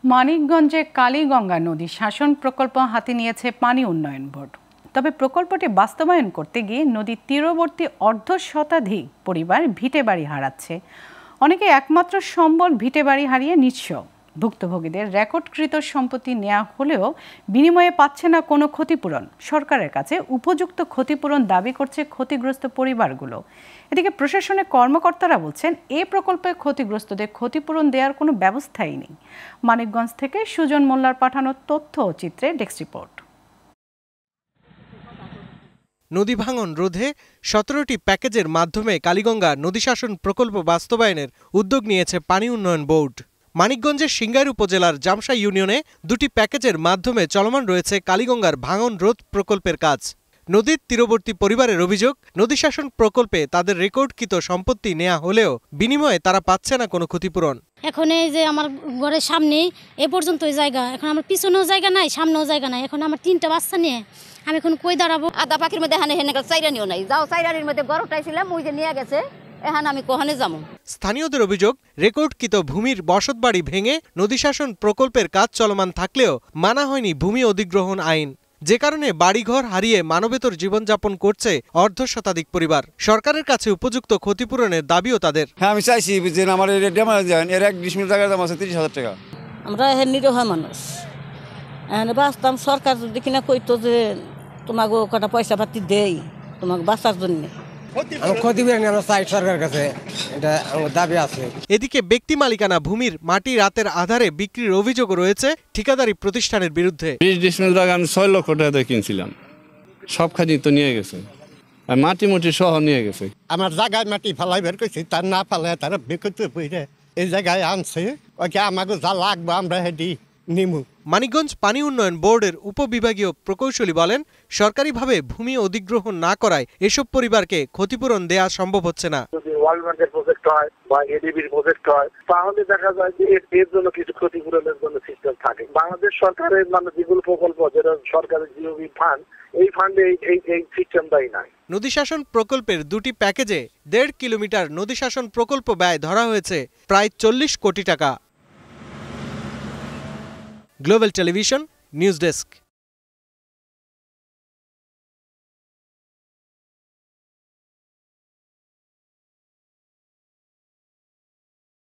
মানিকগঞ্জে কালীগঙ্গা নদী শাসন প্রকল্প হাতে নিয়েছে পানি উন্নয়ন বোর্ড। তবে প্রকল্পটি বাস্তবায়ন করতে গিয়ে নদীর তীরবর্তী অর্ধশতাধিক পরিবার ভিটেবাড়ি হারাচ্ছে। অনেকে একমাত্র সম্বল ভিটেবাড়ি হারিয়ে নিঃস্ব। ভুক্তভোগীদের রেকর্ডকৃত সম্পত্তি নেওয়া হলেও বিনিময়ে পাচ্ছে না কোনো ক্ষতিপূরণ। সরকারের কাছে উপযুক্ত ক্ষতিপূরণ দাবি করছে ক্ষতিগ্রস্ত পরিবারগুলো। এদিকে প্রশাসনের কর্মকর্তারা বলছেন এই প্রকল্পে ক্ষতিগ্রস্তদের ক্ষতিপূরণ দেওয়ার কোনো ব্যবস্থাই নেই। মানিকগঞ্জ থেকে সুজন মোল্লার পাঠানো তথ্য ও চিত্রে ডেস্ক রিপোর্ট। নদী ভাঙন রোধে 17টি প্যাকেজের মাধ্যমে কালীগঙ্গা নদী শাসন প্রকল্প বাস্তবায়নের উদ্যোগ নিয়েছে পানি উন্নয়ন বোর্ড। মানিকগঞ্জের সিংগাইর উপজেলার জামশা ইউনিয়নে 2টি প্যাকেজের মাধ্যমে চলমান রয়েছে কালীগঙ্গার ভাঙন রোধ প্রকল্পের কাজ। নদীর তীরবর্তী পরিবারের অভিযোগ, নদী শাসন প্রকল্পে তাদের রেকর্ডকৃত সম্পত্তি নেওয়া হলেও বিনিময়ে তারা পাচ্ছে না কোনো ক্ষতিপূরণ। এখন এই যে আমার ঘরের সামনে এ পর্যন্ত জায়গা, এখন আমার পিছনেও জায়গা নাই, সামনেও জায়গা নাই। এখন আমার 3টা বাচ্চা নিয়ে আমি এখন কই দাঁড়াবো? আদা পাখির মধ্যে হানে হেনে চাইরানিও নাই, যাও চাইরানির মধ্যে গড় উঠাইছিলাম, ওই যে নিয়ে গেছে, এখন আমি কোহানে যাবো। স্থানীয়দের অভিযোগ, রেকর্ডকৃত ভূমির বসতবাড়ি ভেঙে নদী শাসন প্রকল্পের কাজ চলমান থাকলেও মানা হয়নি ভূমি অধিগ্রহণ আইন, যে কারণে বাড়িঘর হারিয়ে মানবেতর জীবনযাপন করছে অর্ধশতাধিক পরিবার। সরকারের কাছে উপযুক্ত ক্ষতিপূরণের দাবিও তাদের। হ্যাঁ, আমি চাইছি যে আমার এর 1 ডিসমিল জায়গার দাম আছে 30,000 টাকা। আমরা নিরীহ মানুষ, বাঁচতাম। সরকার যদি কিনা কইতো যে তোমাকে কটা পয়সা পাতি দেই তোমাকে বাঁচার জন্য, এদিকে ব্যক্তি মালিকানা ভূমির মাটি রাতের আধারে বিক্রির অভিযোগও রয়েছে ঠিকাদারি প্রতিষ্ঠানের বিরুদ্ধে। 20 ডিসমিল জায়গা আমি 6 লক্ষ টাকা দিয়ে কিনছিলাম, সব খানি তো নিয়ে গেছে, মাটি মুটি সহ নিয়ে গেছে। আমার জায়গায় মাটি ফালাই বের করছি, তার না ফালাই তারা বিকৃত বইরে এই জায়গায় আনছে, ওকে আমাকে যা লাগবে আমরা হেডি নিমু। মানিকগঞ্জ পানি উন্নয়ন বোর্ডের উপবিভাগীয় প্রকৌশলী বলেন, সরকারিভাবে ভূমি অধিগ্রহণ না করায় এসব পরিবারকে ক্ষতিপূরণ দেওয়া সম্ভব হচ্ছে না। যদি ওয়ার্ল্ড ব্যাংকের প্রজেক্ট হয় বা এডিবির প্রজেক্ট হয়, তাহলে দেখা যায় যে এর জন্য কিছু ক্ষতিপূরণের জন্য সিস্টেম থাকে। বাংলাদেশ সরকারের যেগুলো প্রকল্প, যেটা সরকারের জিওবি ফান্ড, এই ফান্ডে এই সিস্টেমটাই নাই। নদী শাসন প্রকল্পের 2টি প্যাকেজে 1.5 কিলোমিটার নদী শাসন প্রকল্প ব্যয় ধরা হয়েছে প্রায় 40 কোটি টাকা। Global television news desk.